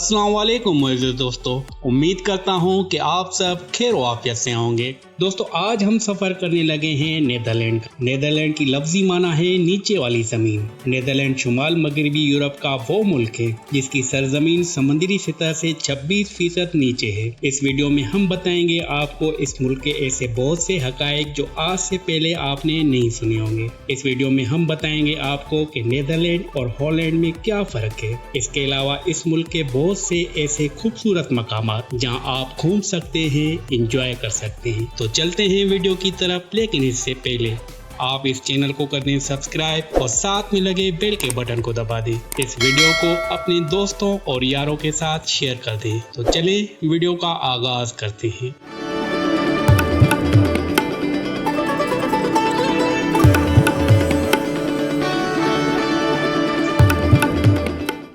अस्सलाम वालेकुम मुअज़्ज़िज़ दोस्तों, उम्मीद करता हूँ कि आप सब खैर व आफियत से होंगे। दोस्तों आज हम सफ़र करने लगे हैं नीदरलैंड का। नीदरलैंड की लफ्जी माना है नीचे वाली ज़मीन। नीदरलैंड शुमाल मगरबी यूरोप का वो मुल्क है जिसकी सरजमीन समुद्री सतह से 26% नीचे है। इस वीडियो में हम बताएंगे आपको इस मुल्क के ऐसे बहुत से हकायक जो आज से पहले आपने नहीं सुने होंगे। इस वीडियो में हम बताएंगे आपको कि नीदरलैंड और हॉलैंड में क्या फ़र्क है। इसके अलावा इस मुल्क के बहुत से ऐसे खूबसूरत मकामात जहां आप घूम सकते हैं, एंजॉय कर सकते हैं। तो चलते हैं वीडियो की तरफ, लेकिन इससे पहले आप इस चैनल को कर दें सब्सक्राइब और साथ में लगे बेल के बटन को दबा दें। इस वीडियो को अपने दोस्तों और यारों के साथ शेयर कर दें। तो चलें वीडियो का आगाज करते हैं।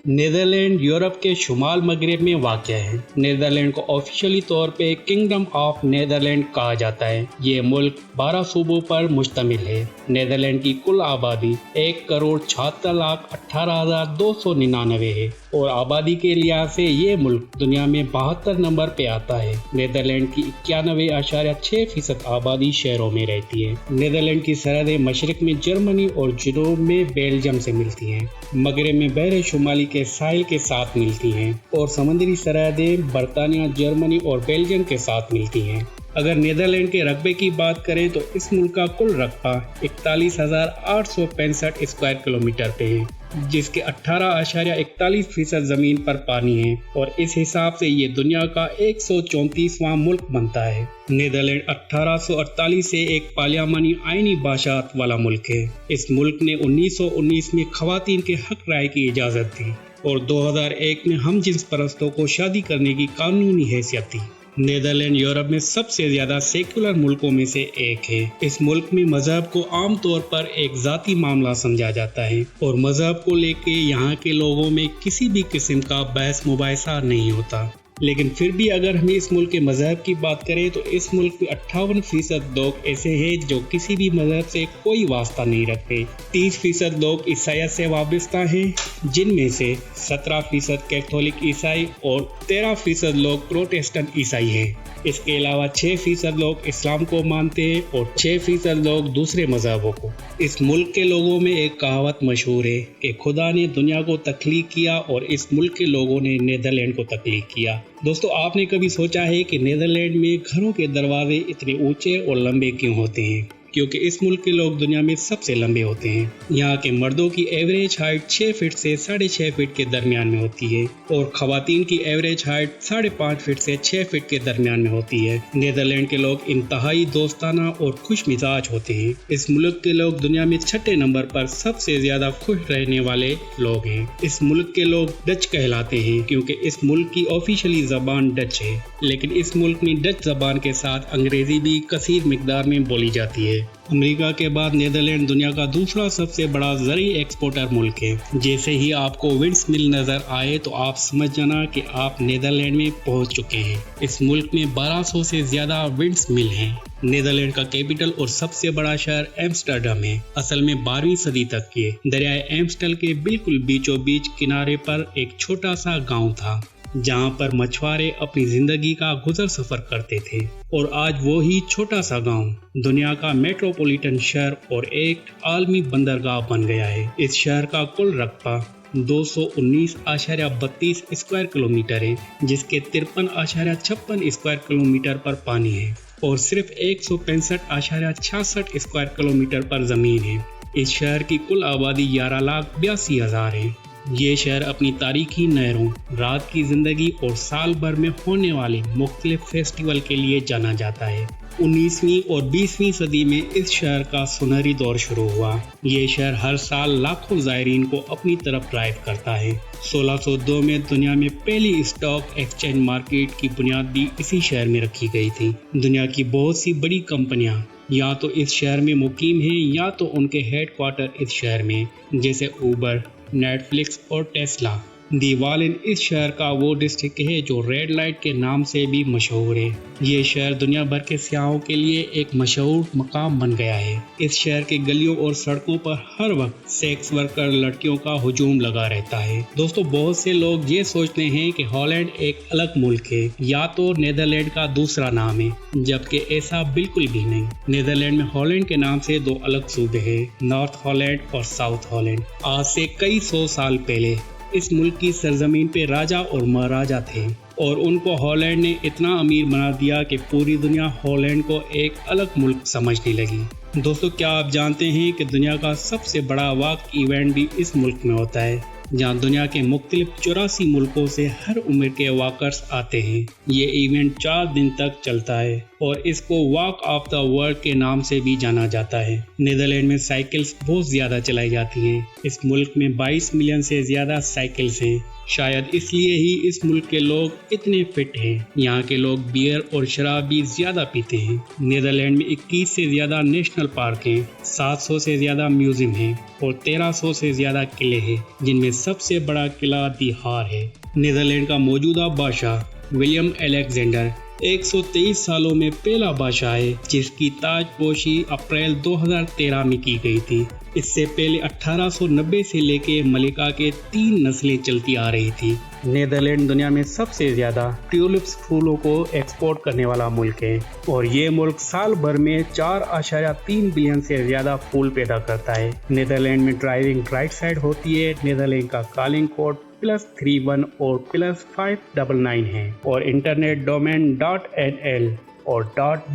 नीदरलैंड यूरोप के शुमाल मगरब में वाक़ है। नीदरलैंड को ऑफिशियली तौर पे किंगडम ऑफ नीदरलैंड कहा जाता है। ये मुल्क 12 सूबों पर मुश्तमिल है। नीदरलैंड की कुल आबादी 1,76,18,299 है और आबादी के लिहाज से ये मुल्क दुनिया में 72 नंबर पे आता है। नीदरलैंड की 91.6% आबादी शहरों में रहती है। नीदरलैंड की सरहदें मशरक में जर्मनी और जनूब में बेल्जियम से मिलती हैं। मगरब में बहरे शुमाली के साहिल के साथ मिलती हैं और समुद्री सरहदें बरतानिया, जर्मनी और बेल्जियम के साथ मिलती हैं। अगर नीदरलैंड के रकबे की बात करें तो इस मुल्क का कुल रकबा 41,865 स्क्वायर किलोमीटर पे है, जिसके 18.41% ज़मीन पर पानी है और इस हिसाब से ये दुनिया का 134वां मुल्क बनता है। नीदरलैंड 1848 से एक पार्लियामानी आईनी बादशाहत वाला मुल्क है। इस मुल्क ने 1919 में खवातीन के हक राय की इजाज़त दी और 2001 में हम जिन्स परस्तों को शादी करने की कानूनी हैसियत दी। नीदरलैंड यूरोप में सबसे ज्यादा सेकुलर मुल्कों में से एक है। इस मुल्क में मजहब को आम तौर पर एक जाती मामला समझा जाता है और मजहब को लेके यहाँ के लोगों में किसी भी किस्म का बहस मुबाहिसा नहीं होता। लेकिन फिर भी अगर हम इस मुल्क के मजहब की बात करें तो इस मुल्क में 58% लोग ऐसे हैं जो किसी भी मजहब से कोई वास्ता नहीं रखते। 30% लोग ईसाईयत से वाबस्ता हैं, जिनमें से 17% कैथोलिक ईसाई और 13% लोग प्रोटेस्टेंट ईसाई हैं। इसके अलावा 6% लोग इस्लाम को मानते हैं और 6% लोग दूसरे मजहबों को। इस मुल्क के लोगों में एक कहावत मशहूर है कि खुदा ने दुनिया को तख्लीक किया और इस मुल्क के लोगों ने नीदरलैंड को तख्लीक किया। दोस्तों आपने कभी सोचा है कि नीदरलैंड में घरों के दरवाजे इतने ऊंचे और लंबे क्यों होते हैं? क्योंकि इस मुल्क के लोग दुनिया में सबसे लंबे होते हैं। यहाँ के मर्दों की एवरेज हाइट 6 फीट से 6.5 फीट के दरमियान में होती है और खवातीन की एवरेज हाइट 5.5 फीट से 6 फीट के दरमियान में होती है। नीदरलैंड के लोग इंतहाई दोस्ताना और खुश मिजाज होते हैं। इस मुल्क के लोग दुनिया में 6ठे नंबर पर सबसे ज्यादा खुश रहने वाले लोग हैं। इस मुल्क के लोग डच कहलाते हैं क्योंकि इस मुल्क की ऑफिशियली जबान डच है, लेकिन इस मुल्क में डच जबान के साथ अंग्रेजी भी कसीर मिकदार में बोली जाती है। अमेरिका के बाद नीदरलैंड दुनिया का दूसरा सबसे बड़ा ज़री एक्सपोर्टर मुल्क है। जैसे ही आपको विंड्स मिल नज़र आए तो आप समझ जाना कि आप नीदरलैंड में पहुंच चुके हैं। इस मुल्क में 1200 से ज़्यादा विंड्स मिल हैं। नीदरलैंड का कैपिटल और सबसे बड़ा शहर एम्स्टर्डम है। असल में 12वीं सदी तक के दरियाए एम्स्टल के बिल्कुल बीचों बीच किनारे पर एक छोटा सा गाँव था जहाँ पर मछुआरे अपनी जिंदगी का गुजर सफर करते थे और आज वो ही छोटा सा गांव दुनिया का मेट्रोपॉलिटन शहर और एक आलमी बंदरगाह बन गया है। इस शहर का कुल रकबा 219.32 स्क्वायर किलोमीटर है, जिसके 53.56 स्क्वायर किलोमीटर पर पानी है और सिर्फ 165.66 स्क्वायर किलोमीटर पर जमीन है। इस शहर की कुल आबादी 11,82,000 है। ये शहर अपनी तारीखी नहरों, रात की जिंदगी और साल भर में होने वाले मुख्तलिफ फेस्टिवल के लिए जाना जाता है। 19वीं और 20वीं सदी में इस शहर का सुनहरी दौर शुरू हुआ। ये शहर हर साल लाखों ज़ायरीन को अपनी तरफ ड्राइव करता है। 1602 में दुनिया में पहली स्टॉक एक्सचेंज मार्केट की बुनियाद भी इसी शहर में रखी गई थी। दुनिया की बहुत सी बड़ी कंपनियां या तो इस शहर में मुकीम हैं या तो उनके हेडक्वार्टर इस शहर में, जैसे ऊबर, नेटफ्लिक्स और टेस्ला। दी वालिन इस शहर का वो डिस्ट्रिक्ट है जो रेड लाइट के नाम से भी मशहूर है। ये शहर दुनिया भर के सियाहों के लिए एक मशहूर मकाम बन गया है। इस शहर के गलियों और सड़कों पर हर वक्त सेक्स वर्कर लड़कियों का हुजूम लगा रहता है। दोस्तों, बहुत से लोग ये सोचते हैं कि हॉलैंड एक अलग मुल्क है या तो नीदरलैंड का दूसरा नाम है, जबकि ऐसा बिल्कुल भी नहीं। नीदरलैंड में हॉलैंड के नाम से दो अलग सूबे हैं, नॉर्थ हॉलैंड और साउथ हॉलैंड। आज से कई सौ साल पहले इस मुल्क की सरजमीन पे राजा और महाराजा थे और उनको हॉलैंड ने इतना अमीर बना दिया कि पूरी दुनिया हॉलैंड को एक अलग मुल्क समझने लगी। दोस्तों, क्या आप जानते हैं कि दुनिया का सबसे बड़ा वॉक इवेंट भी इस मुल्क में होता है, जहां दुनिया के मुख्तलिफ 84 मुल्कों से हर उम्र के वॉकर्स आते हैं। ये इवेंट 4 दिन तक चलता है और इसको वॉक ऑफ द वर्ल्ड के नाम से भी जाना जाता है। नीदरलैंड में साइकिल्स बहुत ज़्यादा चलाई जाती हैं। इस मुल्क में 22 मिलियन से ज़्यादा साइकिल्स हैं। शायद इसलिए ही इस मुल्क के लोग इतने फिट हैं। यहाँ के लोग बियर और शराब भी ज़्यादा पीते हैं। नीदरलैंड में 21 से ज़्यादा नेशनल पार्क हैं, 700 से ज़्यादा म्यूजियम हैं और 1300 से ज़्यादा किले हैं, जिनमें सबसे बड़ा किला दी हार है। नीदरलैंड का मौजूदा बादशाह विलियम अलेक्जेंडर 123 सालों में पहला बादशाह है जिसकी ताजपोशी अप्रैल 2013 में की गई थी। इससे पहले 1890 से लेके मलिका के 3 नस्लें चलती आ रही थी। नीदरलैंड दुनिया में सबसे ज्यादा ट्यूलिप्स फूलों को एक्सपोर्ट करने वाला मुल्क है और ये मुल्क साल भर में 4.3 बिलियन से ज्यादा फूल पैदा करता है। नीदरलैंड में ड्राइविंग राइट साइड होती है। नीदरलैंड का कॉलिंग कोड +31 और +599 है और इंटरनेट डोमेन .nl और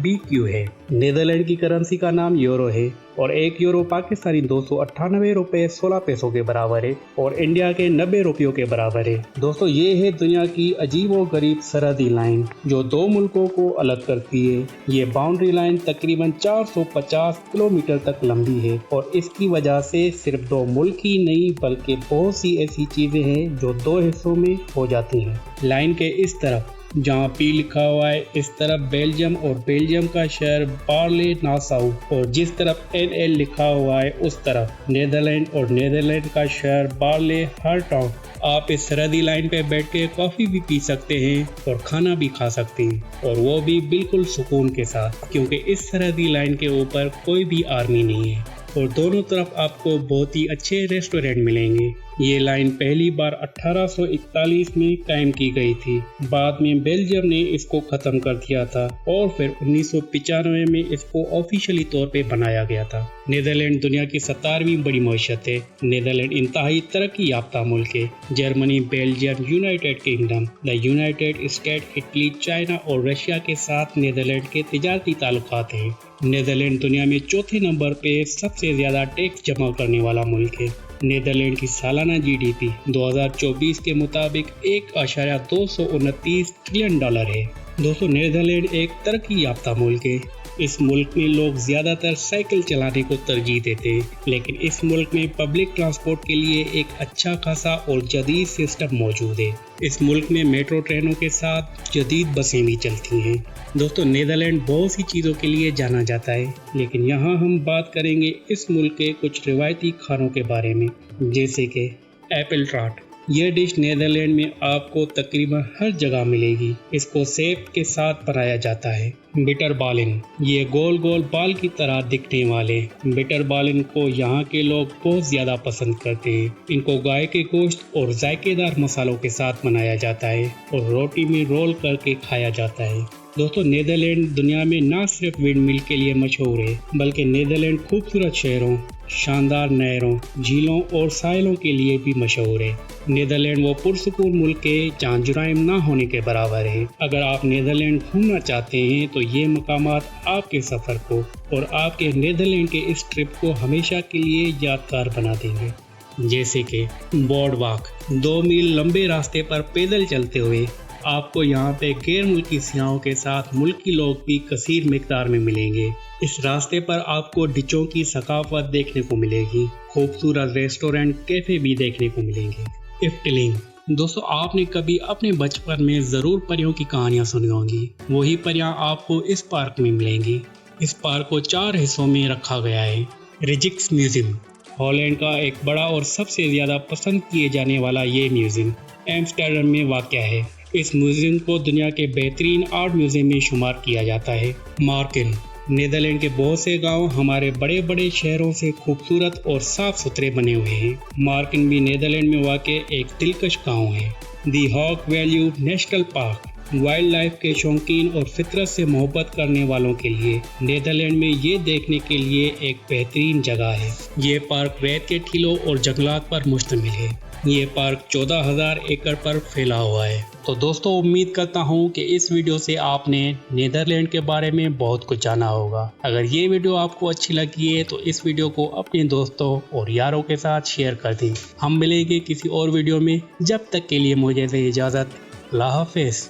.bq है। नीदरलैंड की करेंसी का नाम यूरो है और 1 यूरो पाकिस्तानी 298 रुपये 16 पैसों के बराबर है और इंडिया के 90 रुपयों के बराबर है। दोस्तों, ये है दुनिया की अजीबो गरीब सरहदी लाइन जो 2 मुल्कों को अलग करती है। ये बाउंड्री लाइन तकरीबन 450 किलोमीटर तक लंबी है और इसकी वजह से सिर्फ 2 मुल्क ही नहीं बल्कि बहुत सी ऐसी चीजें हैं जो 2 हिस्सों में हो जाती हैं। लाइन के इस तरफ जहाँ पी लिखा हुआ है इस तरफ बेल्जियम और बेल्जियम का शहर बार्ले नासाउ और जिस तरफ NL लिखा हुआ है उस तरफ नीदरलैंड और नीदरलैंड का शहर बार्ले हर्टॉग। आप इस सरहदी लाइन पे बैठ के कॉफ़ी भी पी सकते हैं और खाना भी खा सकते हैं और वो भी बिल्कुल सुकून के साथ, क्योंकि इस सरहदी लाइन के ऊपर कोई भी आर्मी नहीं है और दोनों तरफ आपको बहुत ही अच्छे रेस्टोरेंट मिलेंगे। ये लाइन पहली बार 1841 में कायम की गई थी। बाद में बेल्जियम ने इसको खत्म कर दिया था और फिर 1995 में इसको ऑफिशियली तौर पे बनाया गया था। नीदरलैंड दुनिया की 17वीं बड़ी मईशत है। नीदरलैंड इंतहाई तरक्की याफ्ता मुल्क है। Germany, Belgium, United kingdom, the United state, Italy, China और रशिया के साथ नीदरलैंड के तिजारती ताल्लुकात हैं। नीदरलैंड दुनिया में चौथे नंबर पे सबसे ज्यादा टैक्स जमा करने वाला मुल्क है। नीदरलैंड की सालाना GDP 2024 के मुताबिक 1.229 ट्रिलियन डॉलर है। दोस्तों, नीदरलैंड एक तरक्की याफ्ता मुल्क है। इस मुल्क में लोग ज़्यादातर साइकिल चलाने को तरजीह देते हैं, लेकिन इस मुल्क में पब्लिक ट्रांसपोर्ट के लिए एक अच्छा खासा और जदीद सिस्टम मौजूद है। इस मुल्क में मेट्रो ट्रेनों के साथ जदीद बसें भी चलती हैं। दोस्तों, नीदरलैंड बहुत सी चीज़ों के लिए जाना जाता है, लेकिन यहाँ हम बात करेंगे इस मुल्क के कुछ रिवायती खानों के बारे में, जैसे कि एप्पल ट्राट। यह डिश नीदरलैंड में आपको तकरीबन हर जगह मिलेगी। इसको सेब के साथ बनाया जाता है। बिटर बालिन, ये गोल गोल बाल की तरह दिखने वाले बिटर बालिन को यहाँ के लोग बहुत ज़्यादा पसंद करते हैं। इनको गाय के गोश्त और जायकेदार मसालों के साथ बनाया जाता है और रोटी में रोल करके खाया जाता है। दोस्तों, नीदरलैंड दुनिया में न सिर्फ विंड मिल के लिए मशहूर है, बल्कि नीदरलैंड खूबसूरत शहरों, शानदार नहरों, झीलों और साहिलों के लिए भी मशहूर है। नीदरलैंड वो पुरसुकून मुल्क है जहाँ जुराइम ना होने के बराबर है। अगर आप नीदरलैंड घूमना चाहते हैं तो ये मकामात आपके सफ़र को और आपके नीदरलैंड के इस ट्रिप को हमेशा के लिए यादगार बना देंगे। जैसे कि बोर्ड वॉक, 2 मील लंबे रास्ते पर पैदल चलते हुए आपको यहाँ पे गैर मुल्की सियाहों के साथ मुल्की लोग भी कसीर मिकदार में मिलेंगे। इस रास्ते पर आपको डिचों की सकाफत देखने को मिलेगी। खूबसूरत रेस्टोरेंट, कैफे भी देखने को मिलेंगे। इफ्टलिंग, दोस्तों, आपने कभी अपने बचपन में ज़रूर परियों की कहानियाँ सुनी होंगी। वही परियाँ आपको इस पार्क में मिलेंगी। इस पार्क को 4 हिस्सों में रखा गया है। रिजिक्स म्यूजियम, हॉलैंड का एक बड़ा और सबसे ज़्यादा पसंद किए जाने वाला ये म्यूज़ियम एम्स्टर्डम में वाक़या है। इस म्यूज़ियम को दुनिया के बेहतरीन आर्ट म्यूज़ियम में शुमार किया जाता है। मार्केन नीदरलैंड के बहुत से गांव हमारे बड़े बड़े शहरों से खूबसूरत और साफ सुथरे बने हुए हैं। मार्केन भी नीदरलैंड में वाक़ एक दिलकश गांव है। The hawk valley national park wildlife के शौकीन और फितरत से मोहब्बत करने वालों के लिए नीदरलैंड में ये देखने के लिए एक बेहतरीन जगह है। ये पार्क रेत के टीलों और जंगलात पर मुश्तमिल है। ये पार्क 14,000 एकड़ पर फैला हुआ है। तो दोस्तों, उम्मीद करता हूँ कि इस वीडियो से आपने नीदरलैंड के बारे में बहुत कुछ जाना होगा। अगर ये वीडियो आपको अच्छी लगी है तो इस वीडियो को अपने दोस्तों और यारों के साथ शेयर कर दें। हम मिलेंगे किसी और वीडियो में, जब तक के लिए मुझे दे इजाज़त। अल्लाह हाफिज़।